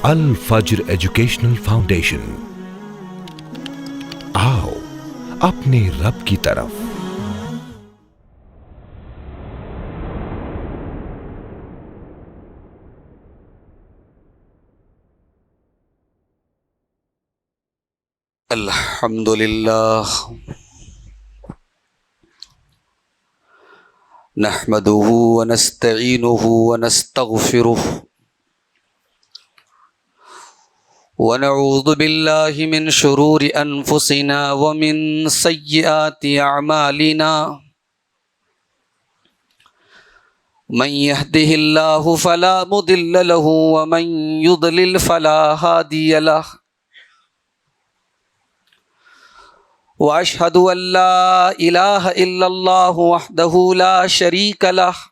الفجر educational foundation, آؤ اپنے رب کی طرف۔ الحمد للہ نحمده ونستعینه ونستغفره ونعوذ باللہ من شرور انفسنا ومن سیئات اعمالنا، من يهده اللہ فلا مضل له ومن يضلل فلا هادی له، واشهد ان لا الہ الا اللہ وحدہ لا شریک لہ،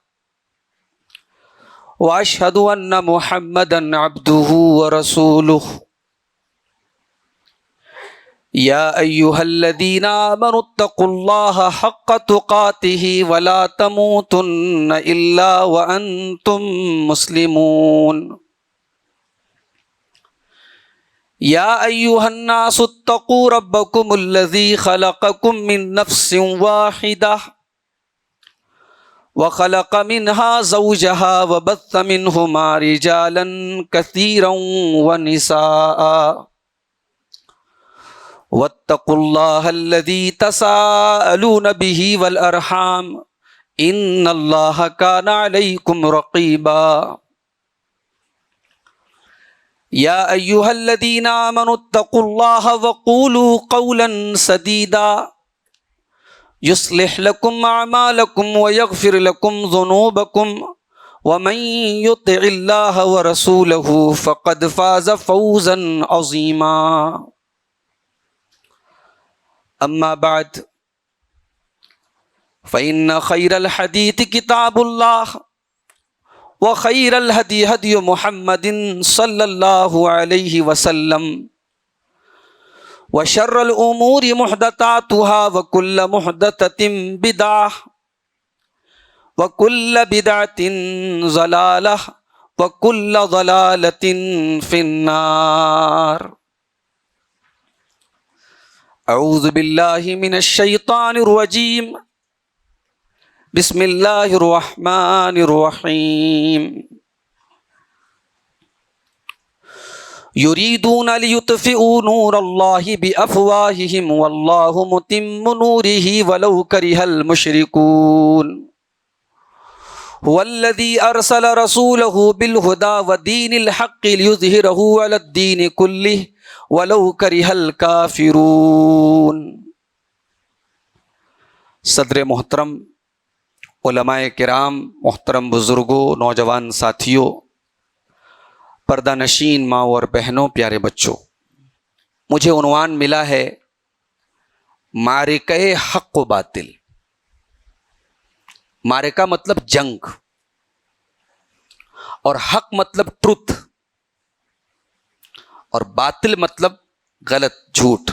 واشهد ان محمدا عبدہ ورسولہ، یا ایہا الذین آمنوا اتقوا اللہ حق تقاتہ ولا تموتن الا وانتم مسلمون، یا ایہا الناس اتقوا ربکم الذی خلقکم من نفس واحدہ وخلق منها زوجها وبث منہما رجالا کثیرا ونساء، واتقوا اللہ الذی تساءلون به والارحام ان اللہ کان علیکم رقیبا، یا ایہا الذین آمنوا اتقوا اللہ وقولوا قولا سدیدا یصلح لکم اعمالکم ویغفر لکم ذنوبکم ومن یطع اللہ ورسولہ فقد فاز فوزا عظیما، اما بعد فإن خیر الحدیث کتاب اللہ وخیر الہدی ہدی محمد صلی اللہ علیہ وسلم، وشر الامور محدثاتها وکل محدثۃ بدعہ وکل بدعۃ ضلالہ وکل ضلالۃ فی النار۔ اعوذ باللہ من الشیطان الرجیم، بسم اللہ الرحمن الرحیم، یریدون لیطفئوا نور اللہ بافواہہم واللہ متم نورہ ولو کرہ المشرکون، هو الذی ارسل رسولہ بالہدی ودین الحق لیظہرہ علی الدین کلہ ولو کرہ الکافرون۔ صدر محترم، علماء کرام، محترم بزرگوں، نوجوان ساتھیوں، پردہ نشین ماں اور بہنوں، پیارے بچوں، مجھے عنوان ملا ہے معرکہ حق و باطل۔ معرکہ مطلب جنگ، اور حق مطلب ٹروتھ، اور باطل مطلب غلط، جھوٹ۔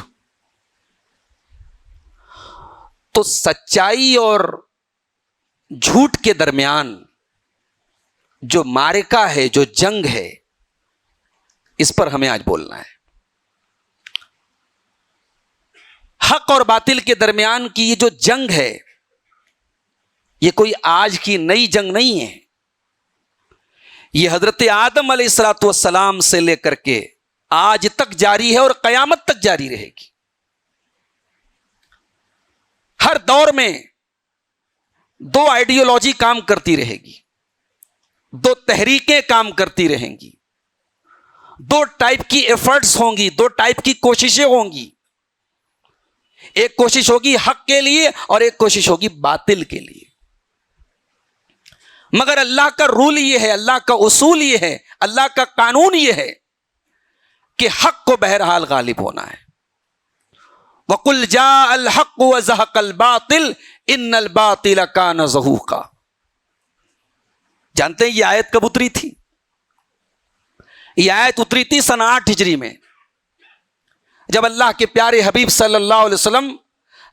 تو سچائی اور جھوٹ کے درمیان جو معرکہ ہے، جو جنگ ہے، اس پر ہمیں آج بولنا ہے۔ حق اور باطل کے درمیان کی یہ جو جنگ ہے، یہ کوئی آج کی نئی جنگ نہیں ہے، یہ حضرت آدم علیہ السلام سے لے کر کے آج تک جاری ہے اور قیامت تک جاری رہے گی۔ ہر دور میں دو آئیڈیالوجی کام کرتی رہے گی، دو تحریکیں کام کرتی رہیں گی، دو ٹائپ کی ایفرٹس ہوں گی، دو ٹائپ کی کوششیں ہوں گی۔ ایک کوشش ہوگی حق کے لیے اور ایک کوشش ہوگی باطل کے لیے۔ مگر اللہ کا رول یہ ہے، اللہ کا اصول یہ ہے، اللہ کا قانون یہ ہے کہ حق کو بہرحال غالب ہونا ہے۔ وَقُلْ جَاءَ الْحَقُّ وَزَهَقَ الْبَاطِلُ إِنَّ الْبَاطِلَ كَانَ زَهُوقًا۔ جانتے ہیں یہ آیت کب اتری تھی؟ یہ آیت اتری تھی سن 8 ہجری میں، جب اللہ کے پیارے حبیب صلی اللہ علیہ وسلم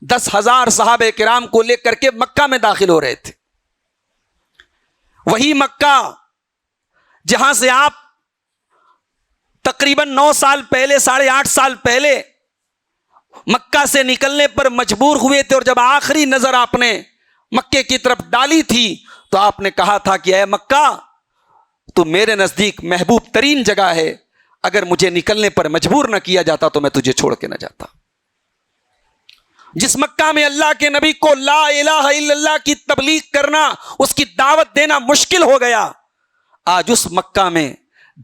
10,000 صحابہ کرام کو لے کر کے مکہ میں داخل ہو رہے تھے۔ وہی مکہ جہاں سے آپ تقریباً 9 سال پہلے 8.5 سال پہلے مکہ سے نکلنے پر مجبور ہوئے تھے، اور جب آخری نظر آپ نے مکے کی طرف ڈالی تھی تو آپ نے کہا تھا کہ اے مکہ، تو میرے نزدیک محبوب ترین جگہ ہے، اگر مجھے نکلنے پر مجبور نہ کیا جاتا تو میں تجھے چھوڑ کے نہ جاتا۔ جس مکہ میں اللہ کے نبی کو لا الہ الا اللہ کی تبلیغ کرنا، اس کی دعوت دینا مشکل ہو گیا، آج اس مکہ میں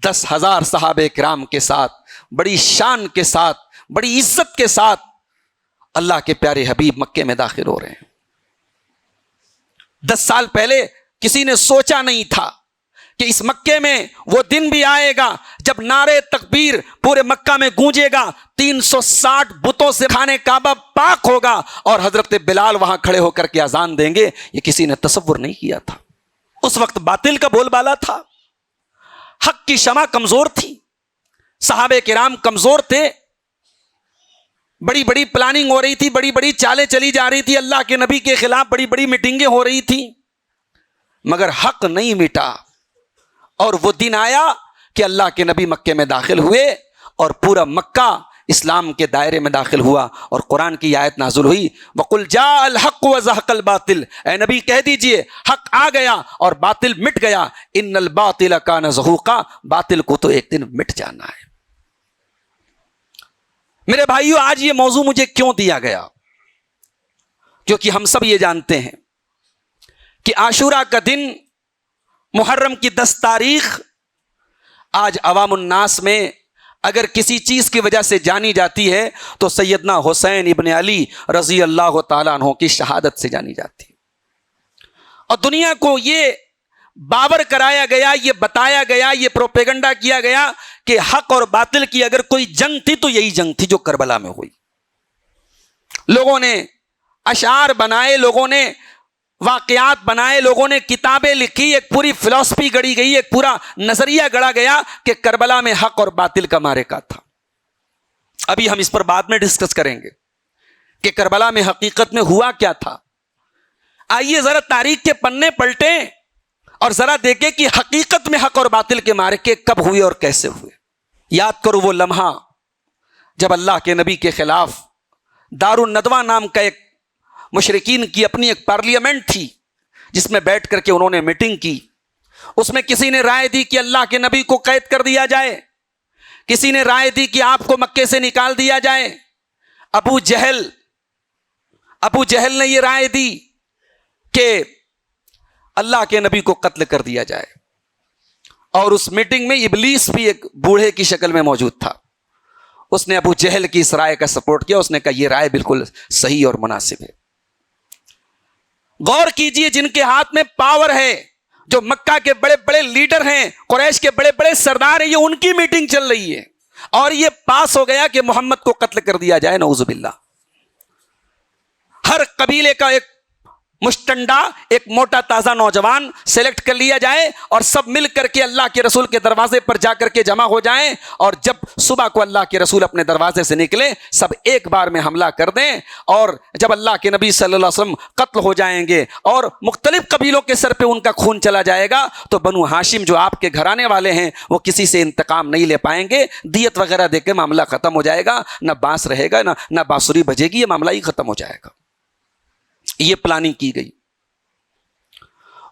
10,000 صحابہ کرام کے ساتھ، بڑی شان کے ساتھ، بڑی عزت کے ساتھ اللہ کے پیارے حبیب مکے میں داخل ہو رہے ہیں۔ 10 سال پہلے کسی نے سوچا نہیں تھا کہ اس مکے میں وہ دن بھی آئے گا جب نعرے تکبیر پورے مکہ میں گونجے گا، 360 بتوں سے خانے کعبہ پاک ہوگا، اور حضرت بلال وہاں کھڑے ہو کر کے اذان دیں گے۔ یہ کسی نے تصور نہیں کیا تھا۔ اس وقت باطل کا بول بالا تھا، حق کی شمع کمزور تھی، صحابہ کرام کمزور تھے، بڑی بڑی پلاننگ ہو رہی تھی، بڑی بڑی چالیں چلی جا رہی تھی، اللہ کے نبی کے خلاف بڑی بڑی میٹنگیں ہو رہی تھی، مگر حق نہیں مٹا۔ اور وہ دن آیا کہ اللہ کے نبی مکے میں داخل ہوئے، اور پورا مکہ اسلام کے دائرے میں داخل ہوا، اور قرآن کی آیت نازل ہوئی، وَقُلْ جَاءَ الْحَقُّ وَزَهَقَ الْبَاطِلُ، اے نبی کہہ دیجئے حق آ گیا اور باطل مٹ گیا، ان الباطل کان زہوقا، باطل کو تو ایک دن مٹ جانا ہے۔ میرے بھائیو، آج یہ موضوع مجھے کیوں دیا گیا؟ کیونکہ ہم سب یہ جانتے ہیں کہ عاشورہ کا دن، محرم کی 10 تاریخ، آج عوام الناس میں اگر کسی چیز کی وجہ سے جانی جاتی ہے تو سیدنا حسین ابن علی رضی اللہ تعالیٰ عنہ کی شہادت سے جانی جاتی ہے۔ اور دنیا کو یہ باور کرایا گیا، یہ بتایا گیا، یہ پروپیگنڈا کیا گیا کہ حق اور باطل کی اگر کوئی جنگ تھی تو یہی جنگ تھی جو کربلا میں ہوئی۔ لوگوں نے اشعار بنائے، لوگوں نے واقعات بنائے، لوگوں نے کتابیں لکھی، ایک پوری فلسفی گڑی گئی، ایک پورا نظریہ گڑا گیا کہ کربلا میں حق اور باطل کا معرکہ تھا۔ ابھی ہم اس پر بعد میں ڈسکس کریں گے کہ کربلا میں حقیقت میں ہوا کیا تھا۔ آئیے ذرا تاریخ کے پنے پلٹیں اور ذرا دیکھیں کہ حقیقت میں حق اور باطل کے معرکے کب ہوئے اور کیسے ہوئے۔ یاد کرو وہ لمحہ جب اللہ کے نبی کے خلاف دار الندوہ نام کا ایک مشرکین کی اپنی ایک پارلیمنٹ تھی، جس میں بیٹھ کر کے انہوں نے میٹنگ کی۔ اس میں کسی نے رائے دی کہ اللہ کے نبی کو قید کر دیا جائے، کسی نے رائے دی کہ آپ کو مکے سے نکال دیا جائے۔ ابو جہل نے یہ رائے دی کہ اللہ کے نبی کو قتل کر دیا جائے، اور اس میٹنگ میں ابلیس بھی ایک بوڑھے کی شکل میں موجود تھا۔ اس نے ابو جہل کی اس رائے کا سپورٹ کیا، اس نے کہا یہ رائے بالکل صحیح اور مناسب ہے۔ غور کیجئے، جن کے ہاتھ میں پاور ہے، جو مکہ کے بڑے بڑے لیڈر ہیں، قریش کے بڑے بڑے سردار ہیں، یہ ان کی میٹنگ چل رہی ہے، اور یہ پاس ہو گیا کہ محمد کو قتل کر دیا جائے، نعوذ باللہ۔ ہر قبیلے کا ایک مشتنڈا، ایک موٹا تازہ نوجوان سلیکٹ کر لیا جائے، اور سب مل کر کے اللہ کے رسول کے دروازے پر جا کر کے جمع ہو جائیں، اور جب صبح کو اللہ کے رسول اپنے دروازے سے نکلے، سب ایک بار میں حملہ کر دیں، اور جب اللہ کے نبی صلی اللہ علیہ وسلم قتل ہو جائیں گے اور مختلف قبیلوں کے سر پہ ان کا خون چلا جائے گا، تو بنو ہاشم جو آپ کے گھرانے والے ہیں وہ کسی سے انتقام نہیں لے پائیں گے، دیت وغیرہ دے کے معاملہ ختم ہو جائے گا، نہ بانس رہے گا، نہ بانسری بجے گی، یہ معاملہ ہی ختم ہو جائے گا۔ یہ پلاننگ کی گئی۔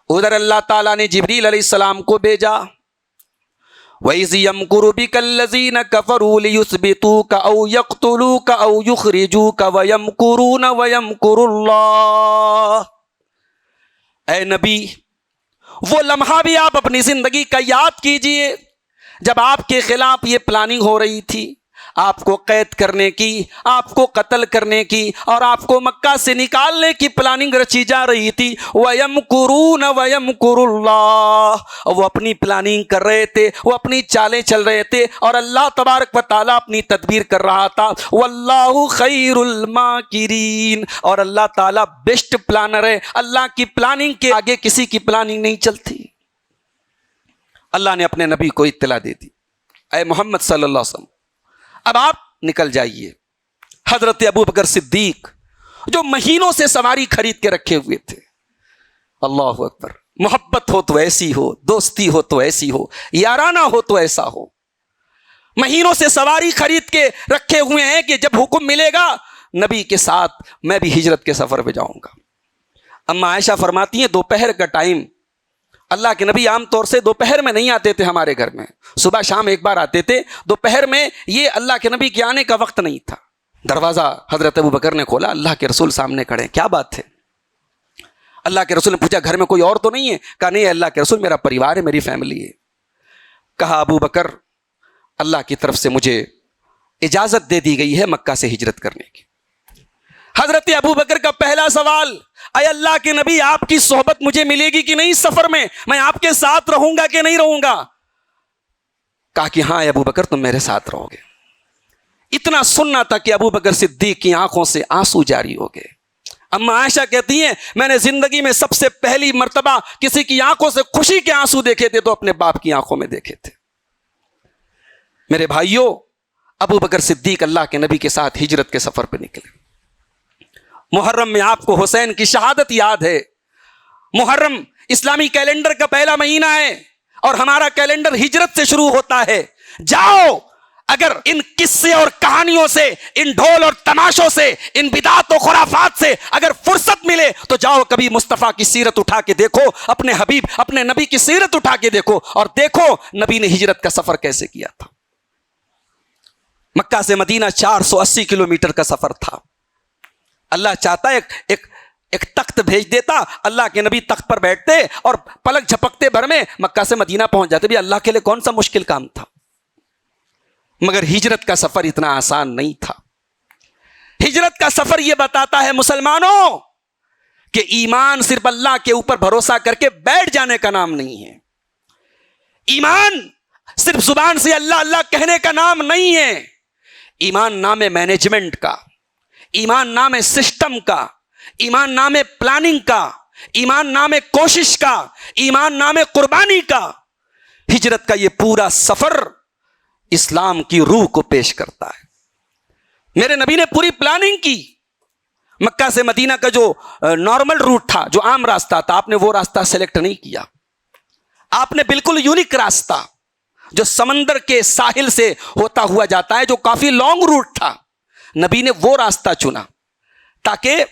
ادھر اللہ تعالیٰ نے جبریل علیہ السلام کو بھیجا، وَإِذْ يَمْكُرُ بِكَ الَّذِينَ كَفَرُوا لِيُثْبِتُوكَ أَوْ يَقْتُلُوكَ أَوْ يُخْرِجُوكَ وَيَمْكُرُونَ وَيَمْكُرُ اللَّهُ۔ اے نبی، وہ لمحہ بھی آپ اپنی زندگی کا یاد کیجئے جب آپ کے خلاف یہ پلاننگ ہو رہی تھی، آپ کو قید کرنے کی، آپ کو قتل کرنے کی، اور آپ کو مکہ سے نکالنے کی پلاننگ رچی جا رہی تھی۔ وَيَمْكُرُونَ وَيَمْكُرُ اللَّهُ، وہ اپنی پلاننگ کر رہے تھے، وہ اپنی چالیں چل رہے تھے، اور اللہ تبارک و تعالیٰ اپنی تدبیر کر رہا تھا۔ وَاللَّهُ خَيْرُ الْمَاكِرِينَ، اور اللہ تعالیٰ بیسٹ پلانر ہے، اللہ کی پلاننگ کے آگے کسی کی پلاننگ نہیں چلتی۔ اللہ نے اپنے نبی کو اطلاع دے دی، اے محمد صلی اللہ علیہ وسلم اب آپ نکل جائیے۔ حضرت ابوبکر صدیق جو مہینوں سے سواری خرید کے رکھے ہوئے تھے، اللہ اکبر، محبت ہو تو ایسی ہو، دوستی ہو تو ایسی ہو، یارانہ ہو تو ایسا ہو، مہینوں سے سواری خرید کے رکھے ہوئے ہیں کہ جب حکم ملے گا نبی کے ساتھ میں بھی ہجرت کے سفر پہ جاؤں گا۔ اما عائشہ فرماتی ہیں دوپہر کا ٹائم، اللہ کے نبی عام طور سے دوپہر میں نہیں آتے تھے ہمارے گھر میں، صبح شام ایک بار آتے تھے، دوپہر میں یہ اللہ کے نبی کے آنے کا وقت نہیں تھا۔ دروازہ حضرت ابو بکر نے کھولا، اللہ کے رسول سامنے کھڑے ہیں، کیا بات ہے؟ اللہ کے رسول نے پوچھا گھر میں کوئی اور تو نہیں ہے؟ کہا نہیں اللہ کے رسول، میرا پریوار ہے، میری فیملی ہے۔ کہا ابو بکر اللہ کی طرف سے مجھے اجازت دے دی گئی ہے مکہ سے ہجرت کرنے کی۔ حضرت ابو بکر کا پہلا سوال، اے اللہ کے نبی آپ کی صحبت مجھے ملے گی کہ نہیں سفر میں آپ کے ساتھ رہوں گا کہ نہیں رہوں گا؟ کہا کہ ہاں ابو بکر تم میرے ساتھ رہو گے۔ اتنا سننا تھا کہ ابو بکر صدیق کی آنکھوں سے آنسو جاری ہو گئے۔ اما عائشہ کہتی ہیں میں نے زندگی میں سب سے پہلی مرتبہ کسی کی آنکھوں سے خوشی کے آنسو دیکھے تھے تو اپنے باپ کی آنکھوں میں دیکھے تھے۔ میرے بھائیوں، ابو بکر صدیق اللہ کے نبی کے ساتھ ہجرت کے سفر پہ نکلے۔ محرم میں آپ کو حسین کی شہادت یاد ہے۔ محرم اسلامی کیلنڈر کا پہلا مہینہ ہے اور ہمارا کیلنڈر ہجرت سے شروع ہوتا ہے۔ جاؤ، اگر ان قصے اور کہانیوں سے، ان ڈھول اور تماشوں سے، ان بدعات و خرافات سے اگر فرصت ملے تو جاؤ کبھی مصطفیٰ کی سیرت اٹھا کے دیکھو، اپنے حبیب اپنے نبی کی سیرت اٹھا کے دیکھو اور دیکھو نبی نے ہجرت کا سفر کیسے کیا تھا۔ مکہ سے مدینہ 480 کلومیٹر کا سفر تھا۔ اللہ چاہتا ہے ایک تخت بھیج دیتا، اللہ کے نبی تخت پر بیٹھتے اور پلک جھپکتے بھر میں مکہ سے مدینہ پہنچ جاتے۔ بھی اللہ کے لیے کون سا مشکل کام تھا؟ مگر ہجرت کا سفر اتنا آسان نہیں تھا۔ ہجرت کا سفر یہ بتاتا ہے مسلمانوں کہ ایمان صرف اللہ کے اوپر بھروسہ کر کے بیٹھ جانے کا نام نہیں ہے۔ ایمان صرف زبان سے اللہ اللہ کہنے کا نام نہیں ہے۔ ایمان نام ہے مینجمنٹ کا، ایمان نام ہے سسٹم کا، ایمان نام ہے پلاننگ کا، ایمان نام ہے کوشش کا، ایمان نام ہے قربانی کا۔ ہجرت کا یہ پورا سفر اسلام کی روح کو پیش کرتا ہے۔ میرے نبی نے پوری پلاننگ کی۔ مکہ سے مدینہ کا جو نارمل روٹ تھا، جو عام راستہ تھا، آپ نے وہ راستہ سلیکٹ نہیں کیا۔ آپ نے بالکل یونیک راستہ جو سمندر کے ساحل سے ہوتا ہوا جاتا ہے، جو کافی لانگ روٹ تھا، نبی نے وہ راستہ چنا تاکہ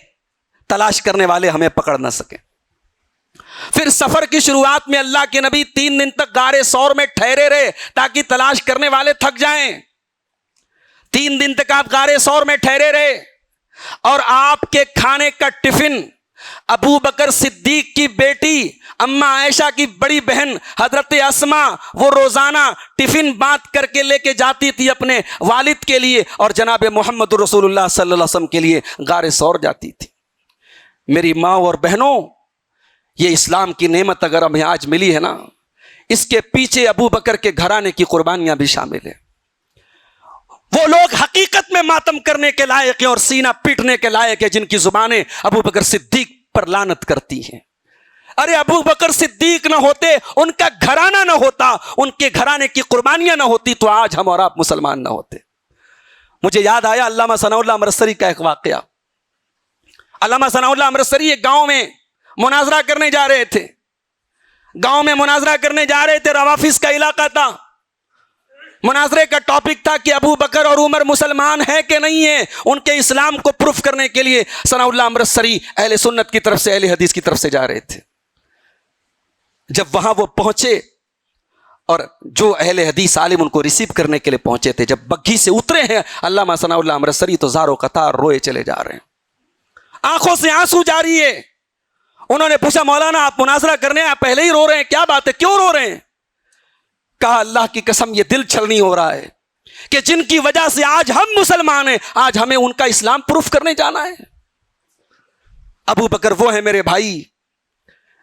تلاش کرنے والے ہمیں پکڑ نہ سکیں۔ پھر سفر کی شروعات میں اللہ کے نبی 3 دن تک غار ثور میں ٹھہرے رہے تاکہ تلاش کرنے والے تھک جائیں۔ 3 دن تک آپ غار ثور میں ٹھہرے رہے اور آپ کے کھانے کا ٹفن ابو بکر صدیق کی بیٹی اما عائشہ کی بڑی بہن حضرت اسما وہ روزانہ ٹفن بانٹ کر کے لے کے جاتی تھی اپنے والد کے لیے اور جناب محمد رسول اللہ صلی اللہ علیہ وسلم کے لیے غار ثور جاتی تھی۔ میری ماں اور بہنوں، یہ اسلام کی نعمت اگر ہمیں آج ملی ہے نا، اس کے پیچھے ابو بکر کے گھرانے کی قربانیاں بھی شامل ہیں۔ وہ لوگ حقیقت میں ماتم کرنے کے لائق ہیں اور سینہ پیٹنے کے لائق ہیں جن کی زبانیں ابو بکر صدیق پر لعنت کرتی ہیں۔ ارے ابو بکر صدیق نہ ہوتے، ان کا گھرانہ نہ ہوتا، ان کے گھرانے کی قربانیاں نہ ہوتی تو آج ہم اور آپ مسلمان نہ ہوتے۔ مجھے یاد آیا علامہ ثناء اللہ امرتسری کا ایک واقعہ۔ علامہ ثناء اللہ امرتسری ایک گاؤں میں مناظرہ کرنے جا رہے تھے۔ گاؤں میں مناظرہ کرنے جا رہے تھے، روافظ کا علاقہ تھا۔ مناظرے کا ٹاپک تھا کہ ابو بکر اور عمر مسلمان ہیں کہ نہیں ہیں۔ ان کے اسلام کو پروف کرنے کے لیے ثناء اللہ امرتسری اہل سنت کی طرف سے، اہل حدیث کی طرف سے جا رہے تھے۔ جب وہاں وہ پہنچے اور جو اہل حدیث عالم ان کو ریسیو کرنے کے لیے پہنچے تھے، جب بگھی سے اترے ہیں علامہ ثناء اللہ امرتسری تو زار و قطار روئے چلے جا رہے ہیں، آنکھوں سے آنسو جاری ہے۔ انہوں نے پوچھا مولانا آپ مناظرہ کرنے آپ پہلے ہی رو رہے ہیں، کیا بات ہے، کیوں رو رہے ہیں؟ کہا اللہ کی قسم یہ دل چھلنی ہو رہا ہے کہ جن کی وجہ سے آج ہم مسلمان ہیں، آج ہمیں ان کا اسلام پروف کرنے جانا ہے۔ ابو بکر وہ ہے میرے بھائی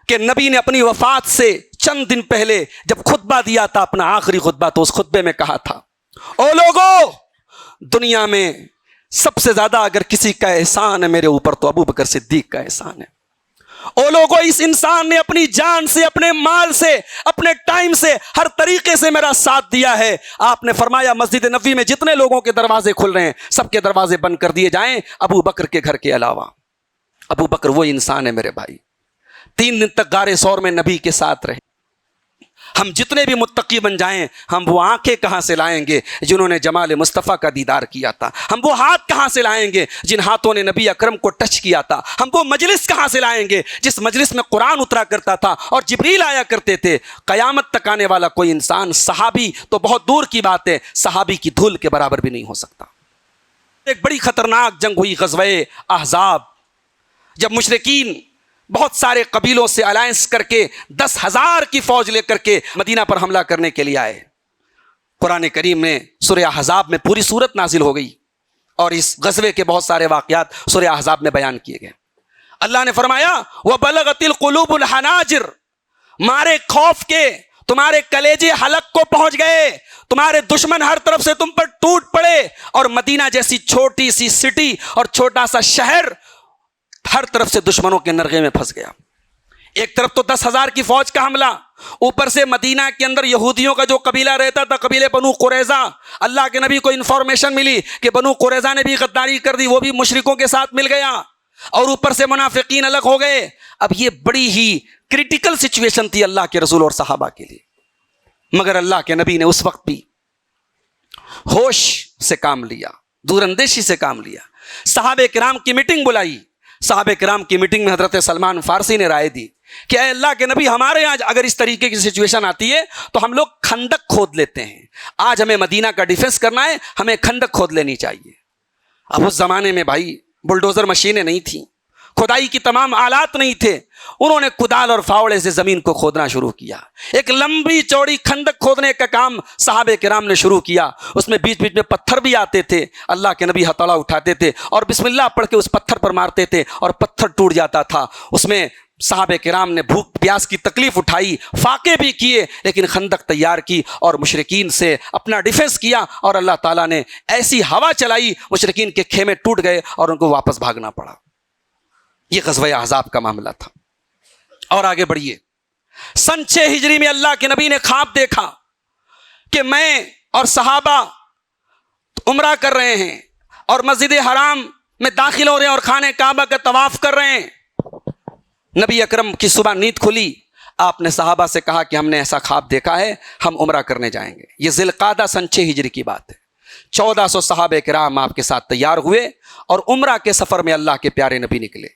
کہ نبی نے اپنی وفات سے چند دن پہلے جب خطبہ دیا تھا، اپنا آخری خطبہ، تو اس خطبے میں کہا تھا او لوگو، دنیا میں سب سے زیادہ اگر کسی کا احسان ہے میرے اوپر تو ابو بکر صدیق کا احسان ہے۔ او لوگو، اس انسان نے اپنی جان سے، اپنے مال سے، اپنے ٹائم سے، ہر طریقے سے میرا ساتھ دیا ہے۔ آپ نے فرمایا مسجد نبوی میں جتنے لوگوں کے دروازے کھل رہے ہیں سب کے دروازے بند کر دیے جائیں ابو بکر کے گھر کے علاوہ۔ ابو بکر وہ انسان ہے میرے بھائی، 3 دن تک غار ثور میں نبی کے ساتھ رہے۔ ہم جتنے بھی متقی بن جائیں، ہم وہ آنکھیں کہاں سے لائیں گے جنہوں نے جمال مصطفیٰ کا دیدار کیا تھا؟ ہم وہ ہاتھ کہاں سے لائیں گے جن ہاتھوں نے نبی اکرم کو ٹچ کیا تھا؟ ہم وہ مجلس کہاں سے لائیں گے جس مجلس میں قرآن اترا کرتا تھا اور جبریل آیا کرتے تھے؟ قیامت تک آنے والا کوئی انسان، صحابی تو بہت دور کی بات ہے، صحابی کی دھول کے برابر بھی نہیں ہو سکتا۔ ایک بڑی خطرناک جنگ ہوئی، غزوہ احزاب، جب مشرکین بہت سارے قبیلوں سے الائنس کر کے 10,000 کی فوج لے کر کے مدینہ پر حملہ کرنے کے لیے آئے۔ قرآن کریم میں سورہ احزاب میں پوری سورت نازل ہو گئی اور اس غزوے کے بہت سارے واقعات سورہ احزاب میں بیان کیے گئے۔ اللہ نے فرمایا وَبَلَغَتِ الْقُلُوبُ الْحَنَاجِرَ، مارے خوف کے تمہارے کلیجے حلق کو پہنچ گئے، تمہارے دشمن ہر طرف سے تم پر ٹوٹ پڑے، اور مدینہ جیسی چھوٹی سی سٹی اور چھوٹا سا شہر ہر طرف سے دشمنوں کے نرغے میں پھنس گیا۔ ایک طرف تو 10,000 کی فوج کا حملہ، اوپر سے مدینہ کے اندر یہودیوں کا جو قبیلہ رہتا تھا، قبیلے بنو قریظہ، اللہ کے نبی کو انفارمیشن ملی کہ بنو قریظہ نے بھی غداری کر دی، وہ بھی مشرکوں کے ساتھ مل گیا، اور اوپر سے منافقین الگ ہو گئے۔ اب یہ بڑی ہی کریٹیکل سچویشن تھی اللہ کے رسول اور صحابہ کے لیے، مگر اللہ کے نبی نے اس وقت بھی ہوش سے کام لیا، دور اندیشی سے کام لیا۔ صحابہ کرام کی میٹنگ بلائی، صحابہ کرام کی میٹنگ میں حضرت سلمان فارسی نے رائے دی کہ اے اللہ کے نبی، ہمارے یہاں اگر اس طریقے کی سچویشن آتی ہے تو ہم لوگ خندق کھود لیتے ہیں، آج ہمیں مدینہ کا ڈیفنس کرنا ہے، ہمیں خندق کھود لینی چاہیے۔ اب اس زمانے میں بھائی بلڈوزر مشینیں نہیں تھیں، کھدائی کی تمام آلات نہیں تھے، انہوں نے کدال اور فاوڑے سے زمین کو کھودنا شروع کیا۔ ایک لمبی چوڑی خندق کھودنے کا کام صحابہ کرام نے شروع کیا، اس میں بیچ بیچ میں پتھر بھی آتے تھے، اللہ کے نبی ہتھوڑا اٹھاتے تھے اور بسم اللہ پڑھ کے اس پتھر پر مارتے تھے اور پتھر ٹوٹ جاتا تھا۔ اس میں صحابہ کرام نے بھوک پیاس کی تکلیف اٹھائی، فاقے بھی کیے، لیکن خندق تیار کی اور مشرکین سے اپنا ڈیفنس کیا، اور اللہ تعالیٰ نے ایسی ہوا چلائی مشرکین کے خیمے ٹوٹ گئے اور ان کو واپس بھاگنا پڑا۔ یہ غزوہ احزاب کا معاملہ تھا۔ اور آگے بڑھیے، سن 6 ہجری میں اللہ کے نبی نے خواب دیکھا کہ میں اور صحابہ عمرہ کر رہے ہیں اور مسجد حرام میں داخل ہو رہے ہیں اور خانہ کعبہ کا طواف کر رہے ہیں۔ نبی اکرم کی صبح نیند کھلی، آپ نے صحابہ سے کہا کہ ہم نے ایسا خواب دیکھا ہے، ہم عمرہ کرنے جائیں گے۔ یہ ذی القعدہ سن 6 ہجری کی بات ہے۔ 1400 صحابہ کرام آپ کے ساتھ تیار ہوئے اور عمرہ کے سفر میں اللہ کے پیارے نبی نکلے۔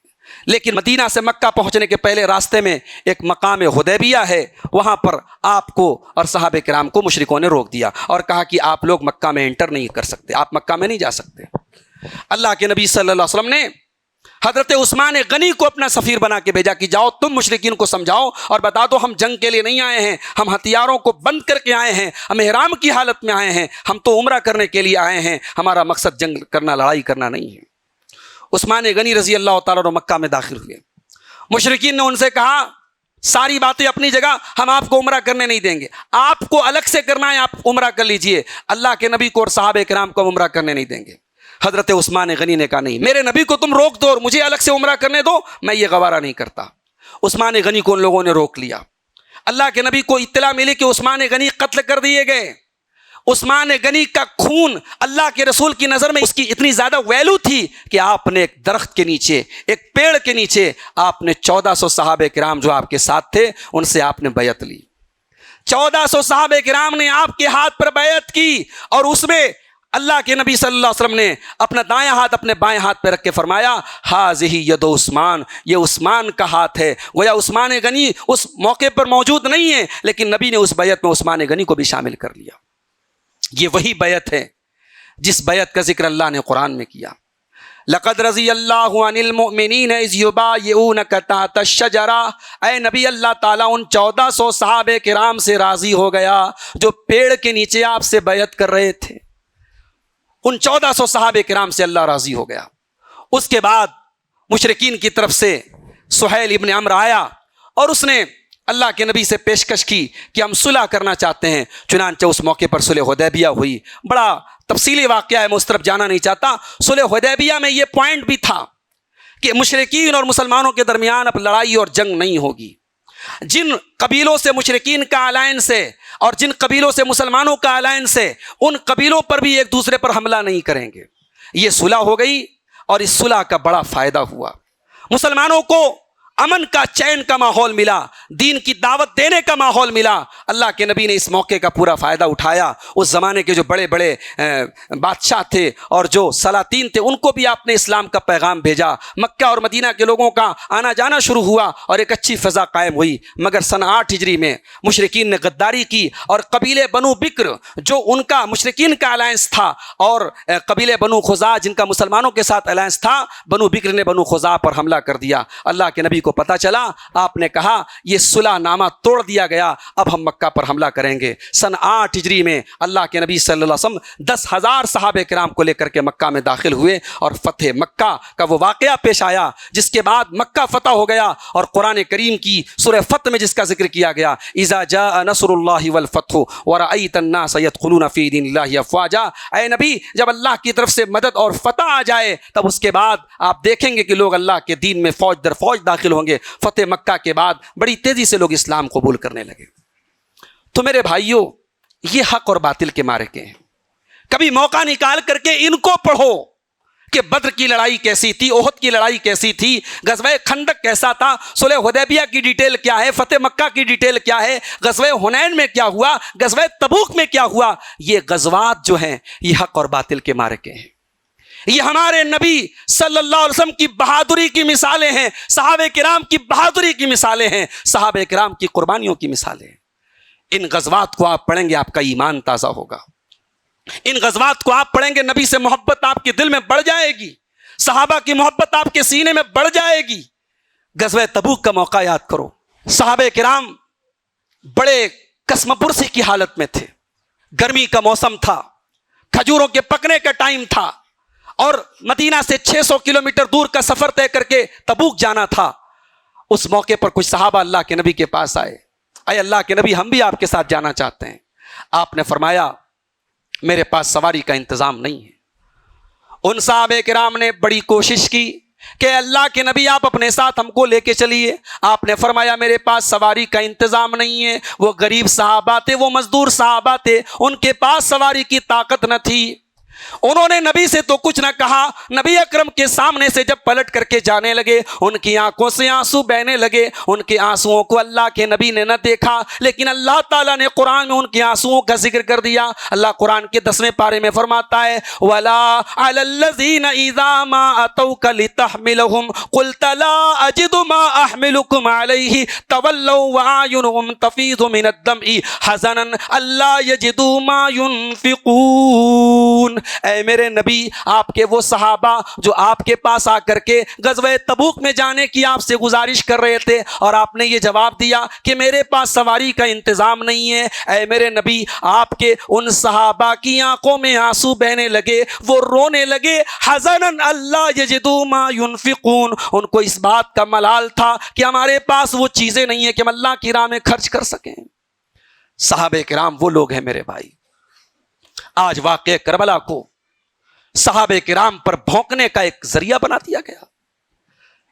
لیکن مدینہ سے مکہ پہنچنے کے پہلے راستے میں ایک مقام حدیبیہ ہے، وہاں پر آپ کو اور صحابہ کرام کو مشرکوں نے روک دیا اور کہا کہ آپ لوگ مکہ میں انٹر نہیں کر سکتے، آپ مکہ میں نہیں جا سکتے۔ اللہ کے نبی صلی اللہ علیہ وسلم نے حضرت عثمان غنی کو اپنا سفیر بنا کے بھیجا کہ جاؤ تم مشرکین کو سمجھاؤ اور بتا دو ہم جنگ کے لیے نہیں آئے ہیں، ہم ہتھیاروں کو بند کر کے آئے ہیں، ہم احرام کی حالت میں آئے ہیں، ہم تو عمرہ کرنے کے لیے آئے ہیں، ہمارا مقصد جنگ کرنا، لڑائی کرنا نہیں ہے۔ عثمان غنی رضی اللہ تعالیٰ عنہ مکہ میں داخل ہوئے، مشرکین نے ان سے کہا ساری باتیں اپنی جگہ، ہم آپ کو عمرہ کرنے نہیں دیں گے، آپ کو الگ سے کرنا ہے، آپ عمرہ کر لیجئے، اللہ کے نبی کو اور صحابہ کرام کو عمرہ کرنے نہیں دیں گے۔ حضرت عثمان غنی نے کہا نہیں، میرے نبی کو تم روک دو اور مجھے الگ سے عمرہ کرنے دو، میں یہ گوارہ نہیں کرتا۔ عثمان غنی کو ان لوگوں نے روک لیا۔ اللہ کے نبی کو اطلاع ملی کہ عثمان غنی قتل کر دیے گئے۔ عثمان غنی کا خون اللہ کے رسول کی نظر میں اس کی اتنی زیادہ ویلو تھی کہ آپ نے ایک درخت کے نیچے، ایک پیڑ کے نیچے، آپ نے 1400 صحابہ کرام جو آپ کے ساتھ تھے ان سے آپ نے بیعت لی۔ 1400 صحابہ کرام نے آپ کے ہاتھ پر بیعت کی، اور اس میں اللہ کے نبی صلی اللہ علیہ وسلم نے اپنا دائیں ہاتھ اپنے بائیں ہاتھ پہ رکھ کے فرمایا ہاذہ ید عثمان، یہ عثمان کا ہاتھ ہے۔ گویا عثمان غنی اس موقع پر موجود نہیں ہے، لیکن نبی نے اس بیعت میں عثمان غنی کو بھی شامل کر لیا۔ یہ وہی بیعت ہے جس بیعت کا ذکر اللہ نے قرآن میں کیا۔ لقد رضی اللہ عن المؤمنین اذ یبایعونک تحت الشجرہ، اے نبی اللہ تعالیٰ ان 1400 صحابہ کرام سے راضی ہو گیا جو پیڑ کے نیچے آپ سے بیعت کر رہے تھے۔ ان 1400 صحابہ کرام سے اللہ راضی ہو گیا۔ اس کے بعد مشرکین کی طرف سے سہیل ابن عمرو آیا اور اس نے اللہ کے نبی سے پیشکش کی کہ ہم صلح کرنا چاہتے ہیں، چنانچہ اس موقع پر صلح حدیبیہ ہوئی۔ بڑا تفصیلی واقعہ ہے، میں اس طرف جانا نہیں چاہتا۔ صلح حدیبیہ میں یہ پوائنٹ بھی تھا کہ مشرکین اور مسلمانوں کے درمیان اب لڑائی اور جنگ نہیں ہوگی۔ جن قبیلوں سے مشرکین کا الائنس ہے اور جن قبیلوں سے مسلمانوں کا الائنس ہے، ان قبیلوں پر بھی ایک دوسرے پر حملہ نہیں کریں گے۔ یہ صلح ہو گئی اور اس صلح کا بڑا فائدہ ہوا۔ مسلمانوں کو امن کا چین کا ماحول ملا, دین کی دعوت دینے کا ماحول ملا. اللہ کے نبی نے اس موقع کا پورا فائدہ اٹھایا. اس زمانے کے جو بڑے بڑے بادشاہ تھے اور جو سلاطین تھے, ان کو بھی آپ نے اسلام کا پیغام بھیجا. مکہ اور مدینہ کے لوگوں کا آنا جانا شروع ہوا اور ایک اچھی فضا قائم ہوئی. مگر سن 8 ہجری میں مشرکین نے غداری کی اور قبیلے بنو بکر, جو ان کا مشرکین کا الائنس تھا, اور قبیلے بنو خزاع جن کا مسلمانوں کے ساتھ الائنس تھا, بنو بکر نے بنو خزاع پر حملہ کر دیا. اللہ کے نبی کو پتہ چلا, آپ نے کہا یہ صلح نامہ توڑ دیا گیا, اب ہم مکہ پر حملہ کریں گے. سن 8 ہجری میں اللہ کے نبی صلی اللہ علیہ وسلم 10,000 صحابہ کرام کو لے کر کے مکہ میں داخل ہوئے اور فتح مکہ کا وہ واقعہ پیش آیا, جس کے بعد مکہ فتح ہو گیا. اور قرآن کریم کی سورہ فتح میں جس کا ذکر کیا گیا, اذا جاء نصر اللہ والفتح ورأیت الناس يدخلون فی دین اللہ افواجا, اے نبی جب اللہ کی طرف سے مدد اور فتح آ جائے تب اس کے بعد آپ دیکھیں گے کہ لوگ اللہ کے دین میں فوج در فوج داخل ہوں گے. فتح مکہ کے بعد بڑی تیزی سے لوگ اسلام قبول کرنے لگے. تو میرے بھائیوں, یہ حق اور باطل کے معرکے ہیں. کبھی موقع نکال کر کے ان کو پڑھو کہ بدر کی لڑائی کیسی تھی, احد کی لڑائی کیسی تھی, غزوہ خندق کیسا تھا, صلح حدیبیہ کی ڈیٹیل کیا ہے, فتح مکہ کی ڈیٹیل کیا ہے, غزوہ حنین میں کیا ہوا, غزوہ تبوک میں کیا ہوا. یہ غزوات جو ہیں یہ حق اور باطل کے معرکے ہیں. یہ ہمارے نبی صلی اللہ علیہ وسلم کی بہادری کی مثالیں ہیں, صحابہ کرام کی بہادری کی مثالیں ہیں, صحابہ کرام کی قربانیوں کی مثالیں ہیں. ان غزوات کو آپ پڑھیں گے آپ کا ایمان تازہ ہوگا. ان غزوات کو آپ پڑھیں گے نبی سے محبت آپ کے دل میں بڑھ جائے گی, صحابہ کی محبت آپ کے سینے میں بڑھ جائے گی. غزوہ تبوک کا موقع یاد کرو, صحابہ کرام بڑے قسم پرسی کی حالت میں تھے. گرمی کا موسم تھا, کھجوروں کے پکنے کا ٹائم تھا, اور مدینہ سے 600 کلومیٹر دور کا سفر طے کر کے تبوک جانا تھا. اس موقع پر کچھ صحابہ اللہ کے نبی کے پاس آئے, اے اللہ کے نبی ہم بھی آپ کے ساتھ جانا چاہتے ہیں. آپ نے فرمایا میرے پاس سواری کا انتظام نہیں ہے. ان صحابہ کرام نے بڑی کوشش کی کہ اللہ کے نبی آپ اپنے ساتھ ہم کو لے کے چلیے. آپ نے فرمایا میرے پاس سواری کا انتظام نہیں ہے. وہ غریب صحابہ تھے, وہ مزدور صحابہ تھے, ان کے پاس سواری کی طاقت نہ تھی. انہوں نے نبی سے تو کچھ نہ کہا. نبی اکرم کے سامنے سے جب پلٹ کر کے جانے لگے, ان کی آنکھوں سے آنسو بہنے لگے. ان کے آنسوؤں کو اللہ کے نبی نے نہ دیکھا, لیکن اللہ تعالیٰ نے قرآن میں ان کے آنسوؤں کا ذکر کر دیا. اللہ قرآن کے 10ویں پارے میں فرماتا ہے وَلَا عَلَى الَّذِينَ إِذَا مَا أَتَوْكَ لِتَحْمِلَهُمْ قُلْتَ لَا أَجِدُ مَا أَحْمِلُكُمْ عَلَيْهِ تَوَلَّوْا وَأَعْيُنُهُمْ تَفِيضُ مِنَ الدَّمْعِ حَزَنًا أَلَّا يَجِدُوا مَا يُنْفِقُونَ. اے میرے نبی, آپ کے وہ صحابہ جو آپ کے پاس آ کر کے غزوہ تبوک میں جانے کی آپ سے گزارش کر رہے تھے, اور آپ نے یہ جواب دیا کہ میرے پاس سواری کا انتظام نہیں ہے. اے میرے نبی, آپ کے ان صحابہ کی آنکھوں میں آنسو بہنے لگے, وہ رونے لگے. حزنن اللہ یجدوا ما ينفقون, ان کو اس بات کا ملال تھا کہ ہمارے پاس وہ چیزیں نہیں ہیں کہ ہم اللہ کی راہ میں خرچ کر سکیں. صحابہ کرام وہ لوگ ہیں میرے بھائی. آج واقعہ کربلا کو صحابہ کرام پر بھونکنے کا ایک ذریعہ بنا دیا گیا.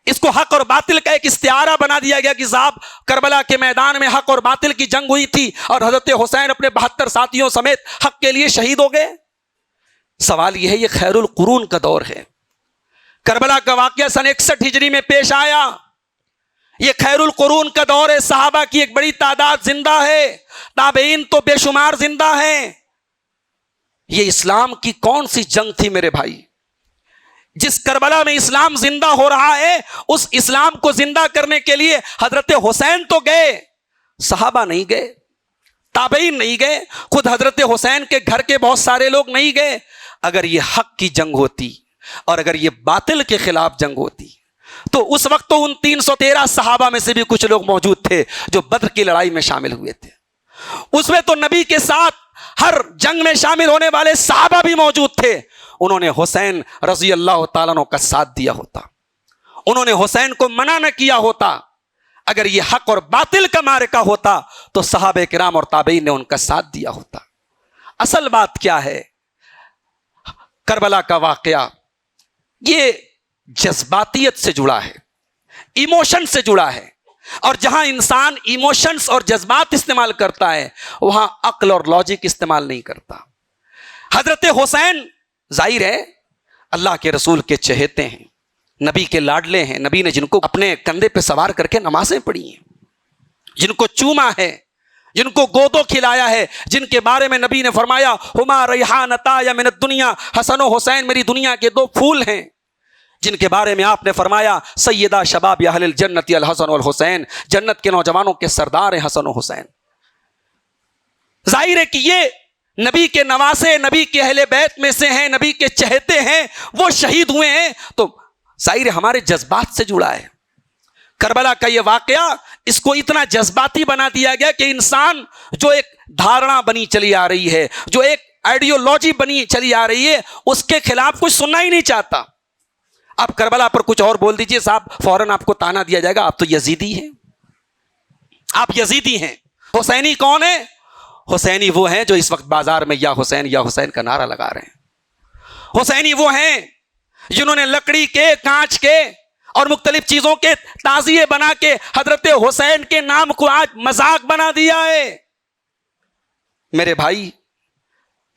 اس کو حق اور باطل کا ایک استعارہ بنا دیا گیا کہ صاحب کربلا کے میدان میں حق اور باطل کی جنگ ہوئی تھی اور حضرت حسین اپنے 72 ساتھیوں سمیت حق کے لیے شہید ہو گئے. سوال یہ ہے, یہ خیر القرون کا دور ہے. کربلا کا واقعہ سن 61 ہجری میں پیش آیا. یہ خیر القرون کا دور ہے. صحابہ کی ایک بڑی تعداد زندہ ہے, تابعین تو بے شمار زندہ ہیں. یہ اسلام کی کون سی جنگ تھی میرے بھائی؟ جس کربلا میں اسلام زندہ ہو رہا ہے, اس اسلام کو زندہ کرنے کے لیے حضرت حسین تو گئے, صحابہ نہیں گئے, تابعین نہیں گئے, خود حضرت حسین کے گھر کے بہت سارے لوگ نہیں گئے. اگر یہ حق کی جنگ ہوتی اور اگر یہ باطل کے خلاف جنگ ہوتی تو اس وقت تو ان 313 صحابہ میں سے بھی کچھ لوگ موجود تھے جو بدر کی لڑائی میں شامل ہوئے تھے. اس میں تو نبی کے ساتھ ہر جنگ میں شامل ہونے والے صحابہ بھی موجود تھے. انہوں نے حسین رضی اللہ تعالیٰ عنہ کا ساتھ دیا ہوتا, انہوں نے حسین کو منع نہ کیا ہوتا. اگر یہ حق اور باطل کا معرکہ ہوتا تو صحابہ کرام اور تابعین نے ان کا ساتھ دیا ہوتا. اصل بات کیا ہے؟ کربلا کا واقعہ یہ جذباتیت سے جڑا ہے, ایموشن سے جڑا ہے, اور جہاں انسان ایموشنز اور جذبات استعمال کرتا ہے وہاں عقل اور لاجک استعمال نہیں کرتا. حضرت حسین ظاہر ہے اللہ کے رسول کے چہیتے ہیں, نبی کے لاڈلے ہیں، نبی نے جن کو اپنے کندھے پہ سوار کر کے نمازیں پڑھی ہیں، جن کو چوما ہے، جن کو گودو کھلایا ہے، جن کے بارے میں نبی نے فرمایا ہما ریحانتا یا من الدنیا، حسن و حسین میری دنیا کے دو پھول ہیں، جن کے بارے میں آپ نے فرمایا سیدہ شباب اہل الجنت الحسن والحسین، جنت کے نوجوانوں کے سردار ہیں حسن و حسین۔ ظاہر ہے کہ یہ نبی کے نواسے، نبی کے اہل بیت میں سے ہیں، نبی کے چہتے ہیں، وہ شہید ہوئے ہیں، تو ظاہر ہے ہمارے جذبات سے جڑا ہے۔ کربلا کا یہ واقعہ اس کو اتنا جذباتی بنا دیا گیا کہ انسان جو ایک دھارنا بنی چلی آ رہی ہے، جو ایک آئیڈیولوجی بنی چلی آ رہی ہے، اس کے خلاف کچھ سننا ہی نہیں چاہتا۔ آپ کربلا پر کچھ اور بول دیجئے صاحب، فوراً آپ کو تانا دیا جائے گا آپ تو یزیدی ہیں، آپ یزیدی ہیں۔ حسینی کون ہے؟ حسینی وہ ہیں جو اس وقت بازار میں یا حسین کا نعرہ لگا رہے ہیں۔ حسینی وہ ہیں جنہوں نے لکڑی کے، کانچ کے اور مختلف چیزوں کے تعزیے بنا کے حضرت حسین کے نام کو آج مذاق بنا دیا ہے۔ میرے بھائی،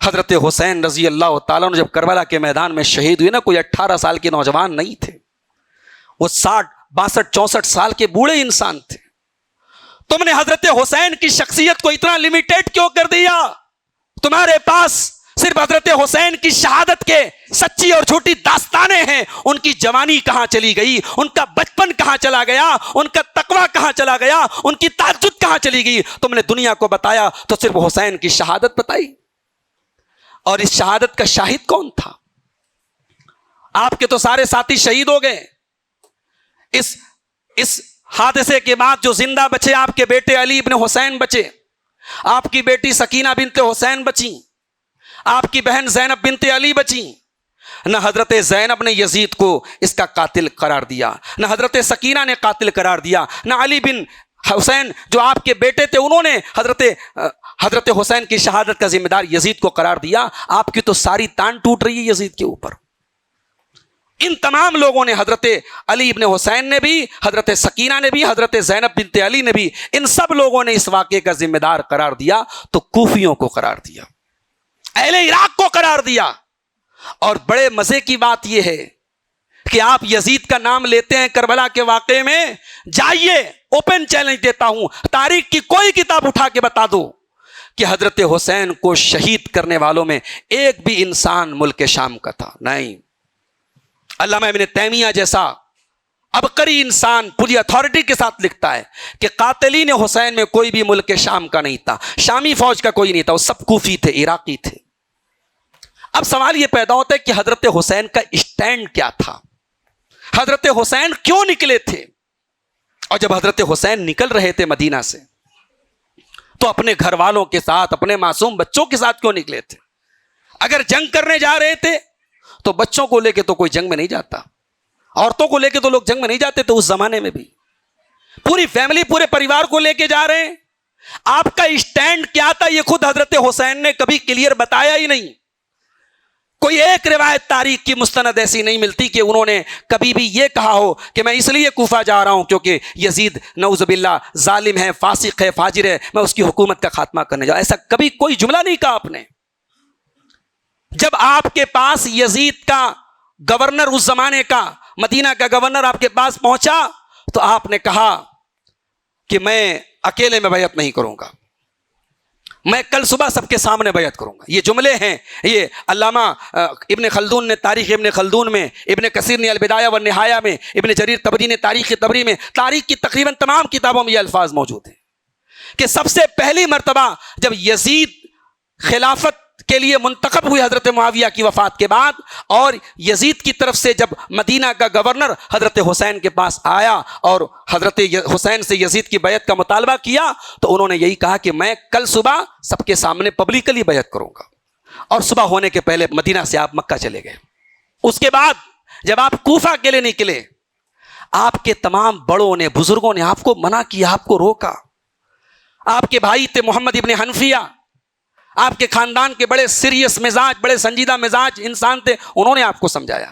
حضرت حسین رضی اللہ تعالیٰ عنہ جب کربلا کے میدان میں شہید ہوئے نا، کوئی 18 سال کے نوجوان نہیں تھے، وہ 60 62 64 سال کے بوڑھے انسان تھے۔ تم نے حضرت حسین کی شخصیت کو اتنا لمیٹیڈ کیوں کر دیا؟ تمہارے پاس صرف حضرت حسین کی شہادت کے سچی اور جھوٹی داستانیں ہیں، ان کی جوانی کہاں چلی گئی، ان کا بچپن کہاں چلا گیا، ان کا تقویٰ کہاں چلا گیا، ان کی تہجد کہاں چلی گئی؟ تم نے دنیا کو بتایا تو صرف حسین کی شہادت بتائی، اور اس شہادت کا شاہد کون تھا؟ آپ کے تو سارے ساتھی شہید ہو گئے۔ اس حادثے کے بعد جو زندہ بچے، آپ کے بیٹے علی ابن حسین بچے، آپ کی بیٹی سکینہ بنت حسین بچی، آپ کی بہن زینب بنت علی بچی۔ نہ حضرت زینب نے یزید کو اس کا قاتل قرار دیا، نہ حضرت سکینہ نے قاتل قرار دیا، نہ علی بن حسین جو آپ کے بیٹے تھے انہوں نے حضرت حسین کی شہادت کا ذمہ دار یزید کو قرار دیا۔ آپ کی تو ساری تان ٹوٹ رہی ہے یزید کے اوپر۔ ان تمام لوگوں نے، حضرت علی ابن حسین نے بھی، حضرت سکینہ نے بھی، حضرت زینب بنت علی نے بھی، ان سب لوگوں نے اس واقعے کا ذمہ دار قرار دیا تو کوفیوں کو قرار دیا، اہل عراق کو قرار دیا۔ اور بڑے مزے کی بات یہ ہے کہ آپ یزید کا نام لیتے ہیں کربلا کے واقعے میں، جائیے اوپن چیلنج دیتا ہوں، تاریخ کی کوئی کتاب اٹھا کے بتا دو کہ حضرت حسین کو شہید کرنے والوں میں ایک بھی انسان ملک شام کا تھا؟ نہیں۔ علامہ ابن تیمیہ جیسا عبقری انسان پوری اتھارٹی کے ساتھ لکھتا ہے کہ قاتلین حسین میں کوئی بھی ملک شام کا نہیں تھا، شامی فوج کا کوئی نہیں تھا، وہ سب کوفی تھے، عراقی تھے۔ اب سوال یہ پیدا ہوتا ہے کہ حضرت حسین کا اسٹینڈ کیا تھا؟ حضرت حسین کیوں نکلے تھے؟ اور جب حضرت حسین نکل رہے تھے مدینہ سے تو اپنے گھر والوں کے ساتھ، اپنے معصوم بچوں کے ساتھ کیوں نکلے تھے؟ اگر جنگ کرنے جا رہے تھے تو بچوں کو لے کے تو کوئی جنگ میں نہیں جاتا، عورتوں کو لے کے تو لوگ جنگ میں نہیں جاتے تھے اس زمانے میں بھی، پوری فیملی، پورے پریوار کو لے کے جا رہے ہیں۔ آپ کا اسٹینڈ کیا تھا یہ خود حضرت حسین نے کبھی کلیئر بتایا ہی نہیں۔ کوئی ایک روایت تاریخ کی مستند ایسی نہیں ملتی کہ انہوں نے کبھی بھی یہ کہا ہو کہ میں اس لیے کوفہ جا رہا ہوں کیونکہ یزید نعوذ باللہ ظالم ہے، فاسق ہے، فاجر ہے، میں اس کی حکومت کا خاتمہ کرنے جا رہا ہوں۔ ایسا کبھی کوئی جملہ نہیں کہا آپ نے۔ جب آپ کے پاس یزید کا گورنر، اس زمانے کا مدینہ کا گورنر آپ کے پاس پہنچا تو آپ نے کہا کہ میں اکیلے میں بیعت نہیں کروں گا، میں کل صبح سب کے سامنے بیعت کروں گا۔ یہ جملے ہیں، یہ علامہ ابن خلدون نے تاریخ ابن خلدون میں، ابن کثیر نے البدایہ والنہایہ میں، ابن جریر طبری نے تاریخ طبری میں، تاریخ کی تقریباً تمام کتابوں میں یہ الفاظ موجود ہیں کہ سب سے پہلی مرتبہ جب یزید خلافت کے لیے منتخب ہوئی حضرت معاویہ کی وفات کے بعد، اور یزید کی طرف سے جب مدینہ کا گورنر حضرت حسین کے پاس آیا اور حضرت حسین سے یزید کی بیعت کا مطالبہ کیا تو انہوں نے یہی کہا کہ میں کل صبح سب کے سامنے پبلکلی بیعت کروں گا، اور صبح ہونے کے پہلے مدینہ سے آپ مکہ چلے گئے۔ اس کے بعد جب آپ کوفہ کے لیے نکلے، آپ کے تمام بڑوں نے، بزرگوں نے آپ کو منع کیا، آپ کو روکا۔ آپ کے بھائی تھے محمد ابن حنفیہ، آپ کے خاندان کے بڑے سیریس مزاج، بڑے سنجیدہ مزاج انسان تھے، انہوں نے آپ کو سمجھایا۔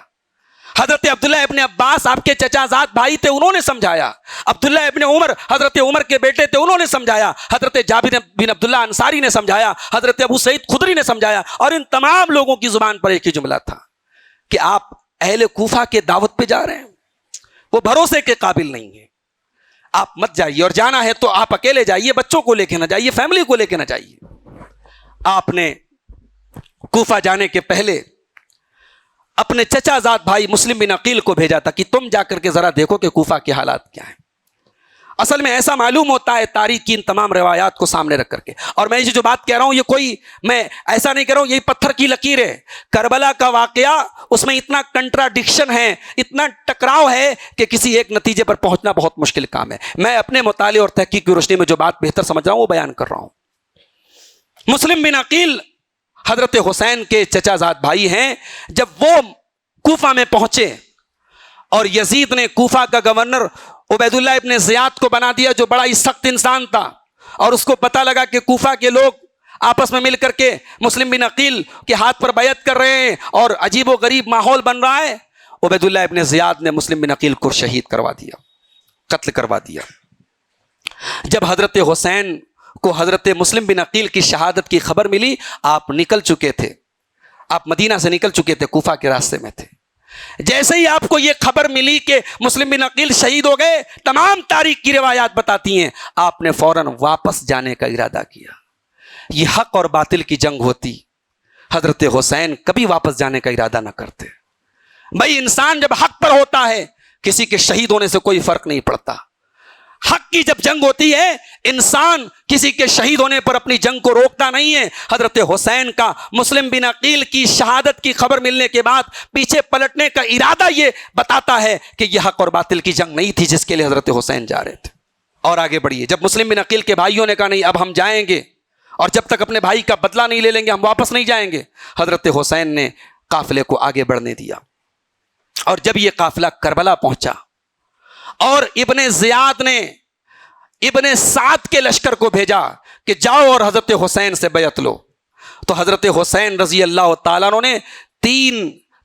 حضرت عبداللہ ابن عباس آپ کے چچا زاد بھائی تھے، انہوں نے سمجھایا۔ عبداللہ ابن عمر حضرت عمر کے بیٹے تھے، انہوں نے سمجھایا۔ حضرت جابر بن عبداللہ انصاری نے سمجھایا، حضرت ابو سعید خدری نے سمجھایا، اور ان تمام لوگوں کی زبان پر ایک ہی جملہ تھا کہ آپ اہل کوفہ کے دعوت پہ جا رہے ہیں۔ وہ بھروسے کے قابل نہیں ہے. آپ مت جائیے, اور جانا ہے تو آپ اکیلے جائیے, بچوں کو لے کے نہ جائیے, فیملی کو لے کے نہ جائیے. آپ نے کوفہ جانے کے پہلے اپنے چچا زاد بھائی مسلم بن عقیل کو بھیجا تھا کہ تم جا کر کے ذرا دیکھو کہ کوفہ کے حالات کیا ہیں. اصل میں ایسا معلوم ہوتا ہے تاریخ کی ان تمام روایات کو سامنے رکھ کر کے. اور میں یہ جو بات کہہ رہا ہوں یہ کوئی میں ایسا نہیں کہہ رہا ہوں یہ پتھر کی لکیر ہے. کربلا کا واقعہ, اس میں اتنا کنٹراڈکشن ہے, اتنا ٹکراؤ ہے کہ کسی ایک نتیجے پر پہنچنا بہت مشکل کام ہے. میں اپنے مطالعے اور تحقیق کی روشنی میں جو بات بہتر سمجھ رہا ہوں وہ بیان کر رہا ہوں. مسلم بن عقیل حضرت حسین کے چچا زاد بھائی ہیں. جب وہ کوفہ میں پہنچے اور یزید نے کوفہ کا گورنر عبید اللہ ابن زیاد کو بنا دیا, جو بڑا ہی سخت انسان تھا, اور اس کو پتا لگا کہ کوفہ کے لوگ آپس میں مل کر کے مسلم بن عقیل کے ہاتھ پر بیعت کر رہے ہیں اور عجیب و غریب ماحول بن رہا ہے, عبید اللہ ابن زیاد نے مسلم بن عقیل کو شہید کروا دیا, قتل کروا دیا. جب حضرت حسین کو حضرت مسلم بن عقیل کی شہادت کی خبر ملی, آپ نکل چکے تھے, آپ مدینہ سے نکل چکے تھے, کوفہ کے راستے میں تھے. جیسے ہی آپ کو یہ خبر ملی کہ مسلم بن عقیل شہید ہو گئے, تمام تاریخ کی روایات بتاتی ہیں, آپ نے فوراً واپس جانے کا ارادہ کیا. یہ حق اور باطل کی جنگ ہوتی, حضرت حسین کبھی واپس جانے کا ارادہ نہ کرتے. بھائی انسان جب حق پر ہوتا ہے کسی کے شہید ہونے سے کوئی فرق نہیں پڑتا. حق کی جب جنگ ہوتی ہے انسان کسی کے شہید ہونے پر اپنی جنگ کو روکتا نہیں ہے. حضرت حسین کا مسلم بن عقیل کی شہادت کی خبر ملنے کے بعد پیچھے پلٹنے کا ارادہ یہ بتاتا ہے کہ یہ حق اور باطل کی جنگ نہیں تھی جس کے لیے حضرت حسین جا رہے تھے. اور آگے بڑھیے, جب مسلم بن عقیل کے بھائیوں نے کہا نہیں اب ہم جائیں گے, اور جب تک اپنے بھائی کا بدلہ نہیں لے لیں گے ہم واپس نہیں جائیں گے, حضرت حسین نے قافلے کو آگے بڑھنے دیا. اور جب یہ قافلہ کربلا پہنچا اور ابن زیاد نے ابن سعد کے لشکر کو بھیجا کہ جاؤ اور حضرت حسین سے بیعت لو, تو حضرت حسین رضی اللہ تعالیٰ عنہ نے